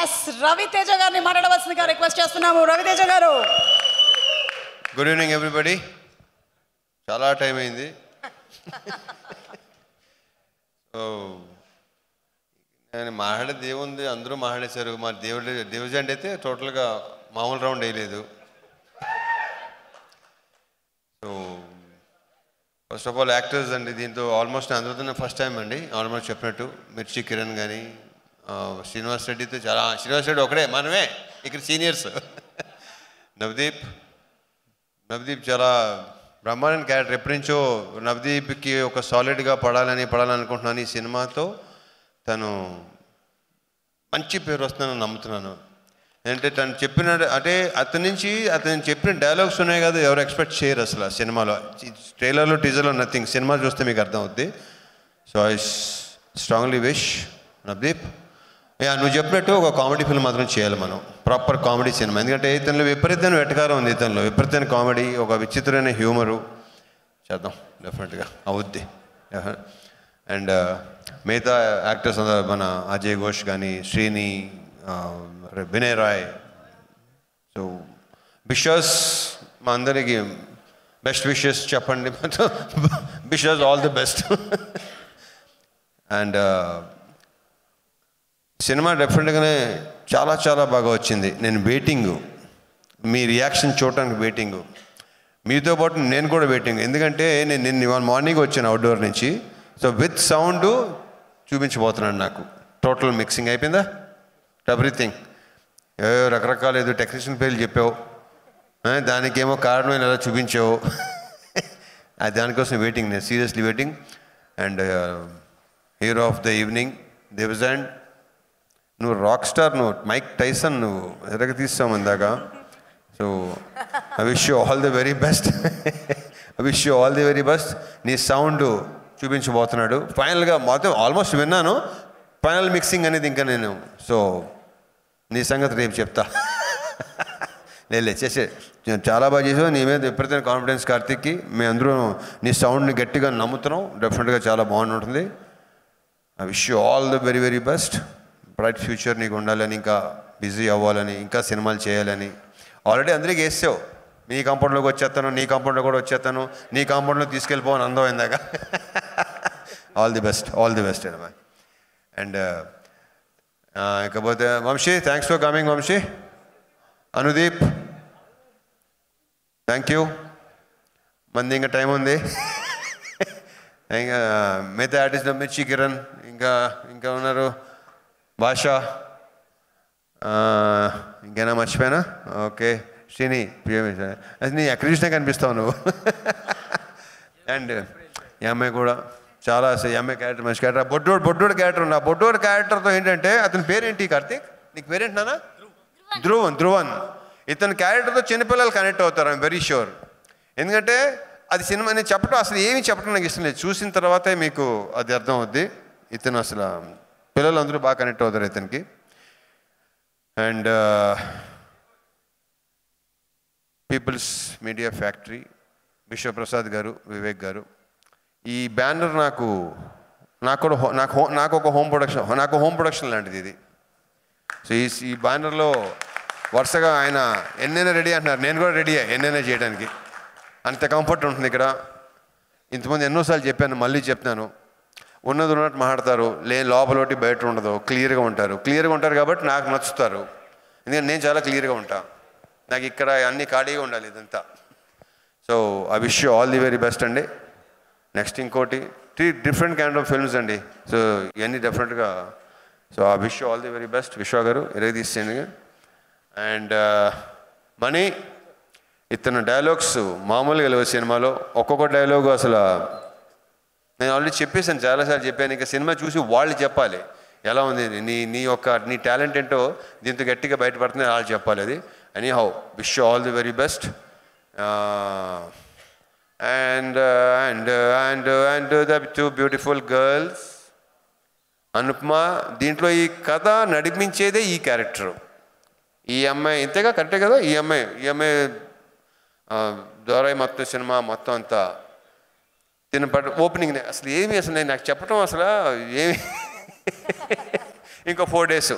Yes Raviteja గారిని మాట్లాడవలసిందిగా request చేస్తున్నాము. రవితేజ గారు. Good evening everybody. చాలా టైం అయింది. సో నేను మాట్లాడేది ఏముంది, అందరూ మాట్లాడేశారు. మా డివిజన్ అయితే టోటల్గా మామూలు రౌండ్ వేయలేదు. So first of all actors అండి, దీంతో ఆల్మోస్ట్ అందరితో ఫస్ట్ టైం అండి. ఆల్మోస్ట్ చెప్పినట్టు మిర్చి కిరణ్ కానీ శ్రీనివాస్ రెడ్డితో చాలా, శ్రీనివాస్ రెడ్డి ఒకడే, మనమే ఇక్కడ సీనియర్స్. నవదీప్ చాలా బ్రహ్మాండ క్యారెక్టర్. ఎప్పటి నుంచో నవదీప్కి ఒక సాలిడ్గా పడాలనుకుంటున్నాను. ఈ సినిమాతో తను మంచి పేరు వస్తుందని నమ్ముతున్నాను. అంటే తను చెప్పిన, అంటే అతను చెప్పిన డైలాగ్స్ ఉన్నాయి కదా, ఎవరు ఎక్స్పెక్ట్ చేయరు అసలు సినిమాలో. ట్రైలర్లో టీజర్లో నథింగ్. సినిమా చూస్తే మీకు అర్థం అవుద్ది. So I strongly wish Navdeep, నువ్వు చెప్పినట్టు ఒక కామెడీ ఫిల్మ్ మాత్రం చేయాలి మనం, ప్రాపర్ కామెడీ సినిమా. ఎందుకంటే ఇతనిలో విపరీతమైన వెటకారం ఉంది, ఇతనిలో విపరీతమైన కామెడీ, ఒక విచిత్రమైన హ్యూమరు. చేద్దాం, డెఫినెట్గా అవుద్ది. అండ్ మిగతా యాక్టర్స్ మన అజయ్ ఘోష్ కానీ, శ్రీని, వినయ్ రాయ్. సో బిషస్ మా అందరికి బెస్ట్ విషెస్ చెప్పండి. బిషస్ all the best. And cinema డెఫినెట్గానే చాలా చాలా బాగా వచ్చింది. నేను వెయిటింగ్, మీ రియాక్షన్ చూడటానికి వెయిటింగ్, మీతో పాటు నేను కూడా వెయిటింగ్. ఎందుకంటే నేను ఇవాళ మార్నింగ్ వచ్చాను అవుట్డోర్ నుంచి. సో విత్ సౌండ్ చూపించబోతున్నాను. నాకు టోటల్ మిక్సింగ్ అయిపోయిందా, ఎవ్రీథింగ్. రకరకాల ఏదో టెక్నీషియన్ పేర్లు చెప్పావు, దానికేమో కారణం ఎలా చూపించావు. దానికోసం వెయిటింగ్, నేను seriously waiting. And hero of the evening దేవజాన్, నువ్వు రాక్ స్టార్, నువ్వు మైక్ టైసన్, నువ్వు ఎరగ తీస్తావు ఇందాక. So I wish you all the very best. నీ సౌండ్ చూపించబోతున్నాడు ఫైనల్గా. మొత్తం ఆల్మోస్ట్ విన్నాను, ఫైనల్ మిక్సింగ్ అనేది ఇంకా నేను. సో నీ సంగతి రేపు చెప్తా. చేసే చాలా బాగా చేసావు. నీ మీద విపరీతమైన కాన్ఫిడెన్స్ కార్తిక్కి. మేము అందరూ నీ సౌండ్ని గట్టిగా నమ్ముతున్నాం. డెఫినెట్గా చాలా బాగుంటుంది. I wish you all the very very best. Bright future నీకు ఉండాలని, ఇంకా బిజీ అవ్వాలని, ఇంకా సినిమాలు చేయాలని. ఆల్రెడీ అందరికీ వేసావు, నీ కాంపౌండ్లోకి వచ్చేస్తాను, నీ కాంపౌండ్లో కూడా వచ్చేస్తాను, నీ కాంపౌండ్లో తీసుకెళ్ళిపోవని అందం ఇందాక. ఆల్ ది బెస్ట్ అమ్మా. అండ్ ఇకపోతే Vamshi, thanks for coming Vamshi. Anudeep, thank you. మంది ఇంకా టైం ఉంది. ఇంకా మిగతా ఆర్టిస్ట్ మిర్చి కిరణ్, ఇంకా ఉన్నారు భాష, ఇంకేనా మర్చిపోయానా? ఓకే, శ్రీని, నీ ఎక్కడ చూసినా కనిపిస్తావు నువ్వు. అండ్ ఈ అమ్మాయి కూడా చాలా, ఈ అమ్మాయి క్యారెక్టర్ మంచి క్యారెక్టర్. బొడ్డోడు క్యారెక్టర్ ఉంది. ఆ బొడ్డోడు క్యారెక్టర్తో ఏంటంటే, అతని పేరేంటి కార్తీక్? నీకు పేరేంటి నాన్న? ధ్రువన్. ఇతని క్యారెక్టర్తో చిన్నపిల్లలు కనెక్ట్ అవుతారు, ఐఎమ్ వెరీ షూర్. ఎందుకంటే అది సినిమా నేను చెప్పడం, అసలు ఏమీ చెప్పడం నాకు ఇష్టం లేదు. చూసిన తర్వాతే మీకు అది అర్థం అవుద్ది. ఇతను అసలు పిల్లలు అందరూ బాగా కనెక్ట్ అవుతారు ఇతనికి. And People's Media Factory, Vishwaprasad garu, Vivek గారు. ఈ బ్యానర్ నాకు ఒక హోమ్ ప్రొడక్షన్ లాంటిది ఇది. సో ఈ బ్యానర్లో వరుసగా ఆయన ఎన్నైనా రెడీ అంటున్నారు, నేను కూడా రెడీ ఎన్నైనా చేయడానికి. అంత కంఫర్ట్ ఉంటుంది ఇక్కడ. ఇంతమంది ఎన్నోసార్లు చెప్పాను, మళ్ళీ చెప్తున్నాను. ఉన్నది ఉన్నట్టు మాట్లాడతారు, లోపల ఒకటి బయట ఉండదు, క్లియర్గా ఉంటారు కాబట్టి నాకు నచ్చుతారు. ఎందుకంటే నేను చాలా క్లియర్గా ఉంటాను. నాకు ఇక్కడ అన్ని ఖాళీగా ఉండాలి ఇదంతా. So I wish you all the very best అండి. నెక్స్ట్ ఇంకోటి 3 డిఫరెంట్ కైండ్ ఆఫ్ ఫిల్మ్స్ అండి. సో ఇవన్నీ డెఫినెట్గా. So I wish you all the very best. విశ్వ గారు తీసేయండి. అండ్ మనీ, ఇతను డైలాగ్స్ మామూలుగా లేవు సినిమాలో. ఒక్కొక్క డైలాగు అసలు నేను ఆల్రెడీ చెప్పేసాను, చాలాసార్లు చెప్పాను. ఇంకా సినిమా చూసి వాళ్ళు చెప్పాలి ఎలా ఉంది, నీ టాలెంట్ ఏంటో దీంతో గట్టిగా బయటపడుతుంది, వాళ్ళు చెప్పాలి అది. Any how, wish you all the very best. And the 2 beautiful girls. Anupama, దీంట్లో ఈ కథ నడిపించేదే ఈ క్యారెక్టరు. ఈ అమ్మాయి ఇంతేగా, కరెక్టే కదా? ఈ అమ్మాయి ద్వారా మొత్తం సినిమా మొత్తం అంతా ఓపెనింగ్ అసలు నాకు చెప్పటం అసలు ఏమి. ఇంకో 4 days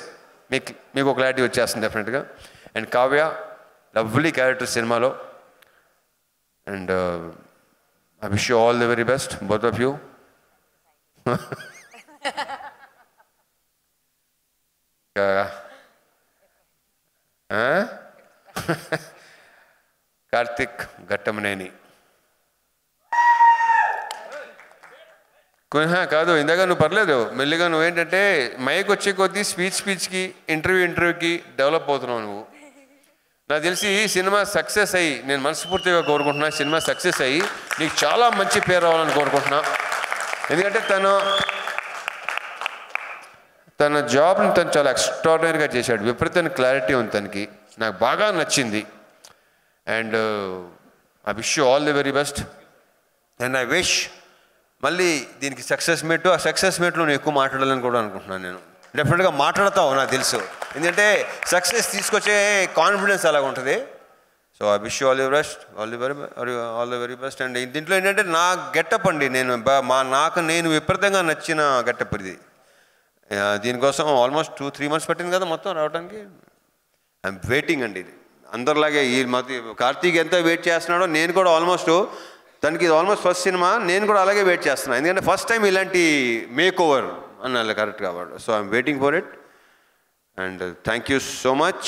మీకు క్లారిటీ వచ్చేస్తుంది డెఫినెట్గా. అండ్ కావ్య లవ్లీ క్యారెక్టర్ సినిమాలో. And I wish you all the very best both of you. Karthik Ghattamaneni కాదు, ఇందాక నువ్వు పర్లేదు, మెల్లిగా నువ్వేంటంటే మైక్ వచ్చే కొద్దీ స్పీచ్కి ఇంటర్వ్యూకి డెవలప్ అవుతున్నావు నువ్వు. నాకు తెలిసి ఈ సినిమా సక్సెస్ అయ్యి, నేను మనస్ఫూర్తిగా కోరుకుంటున్నా, సినిమా సక్సెస్ అయ్యి నీకు చాలా మంచి పేరు రావాలని కోరుకుంటున్నా. ఎందుకంటే తన జాబ్ని తను చాలా ఎక్స్ట్రాడినరీగా చేశాడు. విపరీతమైన క్లారిటీ ఉంది తనకి, నాకు బాగా నచ్చింది. And I wish you all the very best. And I wish మళ్ళీ దీనికి సక్సెస్ మీట్, ఆ సక్సెస్ మీట్లో నేను ఎక్కువ మాట్లాడాలని కూడా అనుకుంటున్నాను. నేను డెఫినెట్గా మాట్లాడతావు నాకు తెలుసు, ఎందుకంటే సక్సెస్ తీసుకొచ్చే కాన్ఫిడెన్స్ అలాగ ఉంటుంది. So I wish you all the best, all the very best. And దీంట్లో ఏంటంటే నా గెటప్ అండి, నేను విపరీతంగా నచ్చిన గెటప్ ఇది. దీనికోసం ఆల్మోస్ట్ 2-3 months పట్టింది కదా మొత్తం రావడానికి. ఐఎమ్ వెయిటింగ్ అండి. ఇది అందరిలాగే ఈ కార్తీక్ ఎంత వెయిట్ చేస్తున్నాడో నేను కూడా ఆల్మోస్ట్, తనకి ఇది ఆల్మోస్ట్ ఫస్ట్ సినిమా, నేను కూడా అలాగే వెయిట్ చేస్తున్నాను. ఎందుకంటే ఫస్ట్ టైం ఇలాంటి మేక్ ఓవర్ అన్నాను కరెక్ట్ కాబట్టి. So I'm waiting for it. And thank you so much.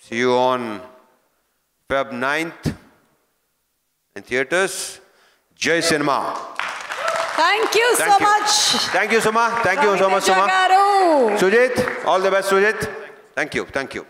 See you on Feb 9th in theaters. Jai Cinema. Thank you so much. Thank you, Suma. Thank you so much, Suma. Sujit, all the best, Sujit. Thank you.